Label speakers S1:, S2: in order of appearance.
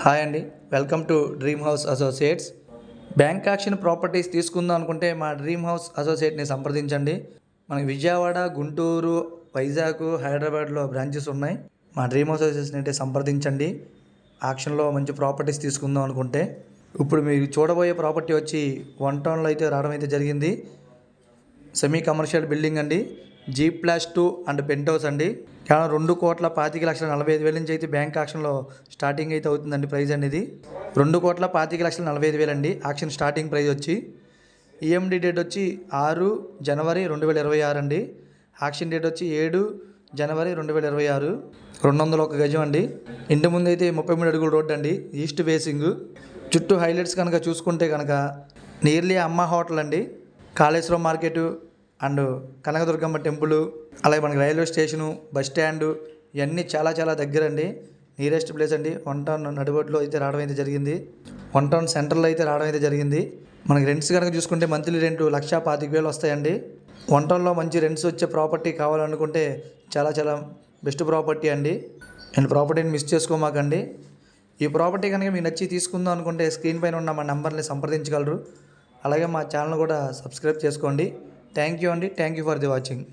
S1: Hi అండి, welcome to dream house associates. Bank action properties తీసుకుందాం అనుకుంటే మా డ్రీమ్ హౌస్ అసోసియేట్ని సంప్రదించండి. మనకి విజయవాడ, గుంటూరు, వైజాగ్, హైదరాబాద్లో బ్రాంచెస్ ఉన్నాయి. మా డ్రీమ్ హౌస్ అసోసియేట్స్ని అయితే సంప్రదించండి. యాక్షన్లో మంచి ప్రాపర్టీస్ తీసుకుందాం అనుకుంటే. ఇప్పుడు మీరు చూడబోయే ప్రాపర్టీ వచ్చి 1 టౌన్లో అయితే రావడం అయితే జరిగింది. సెమీ కమర్షియల్ బిల్డింగ్ అండి. G+2 అండ్ పెంట్ హౌస్ అండి. కేవలం 2,25,45,000 నుంచి అయితే బ్యాంక్ యాక్షన్లో స్టార్టింగ్ అయితే అవుతుందండి. ప్రైస్ అనేది 2,25,45,000 అండి. యాక్షన్ స్టార్టింగ్ ప్రైస్ వచ్చి ఈఎండి డేట్ వచ్చి 6 జనవరి 2026 అండి. యాక్షన్ డేట్ వచ్చి 7 జనవరి 2026. 201 గజం అండి. ఇంటి ముందు అయితే 33 అడుగుల రోడ్ అండి. East facing. చుట్టూ హైలైట్స్ కనుక చూసుకుంటే కనుక నియర్లీ అమ్మ హోటల్ అండి, Kaleshwaram market and Kanakadurgamma temple, అలాగే మనకి రైల్వే స్టేషను, బస్ స్టాండు ఇవన్నీ చాలా చాలా దగ్గర అండి. నియరెస్ట్ ప్లేస్ అండి. 1 టౌన్ నడిబొడ్లో అయితే రావడం అయితే జరిగింది. 1 టౌన్ సెంటర్లో అయితే రావడం అయితే జరిగింది. మనకి రెంట్స్ కనుక చూసుకుంటే మంత్లీ రెంట్ 1,25,000 వస్తాయండి. 1 టౌన్లో మంచి రెంట్స్ వచ్చే ప్రాపర్టీ కావాలనుకుంటే చాలా చాలా బెస్ట్ ప్రాపర్టీ అండి. నేను ప్రాపర్టీని మిస్ చేసుకోమాకండి. ఈ ప్రాపర్టీ కనుక మీకు నచ్చి తీసుకుందాం అనుకుంటే స్క్రీన్ పైన ఉన్న మా నెంబర్ని సంప్రదించగలరు. అలాగే మా ఛానల్ కూడా సబ్స్క్రైబ్ చేసుకోండి. థ్యాంక్ యూ అండి. Thank you for the watching.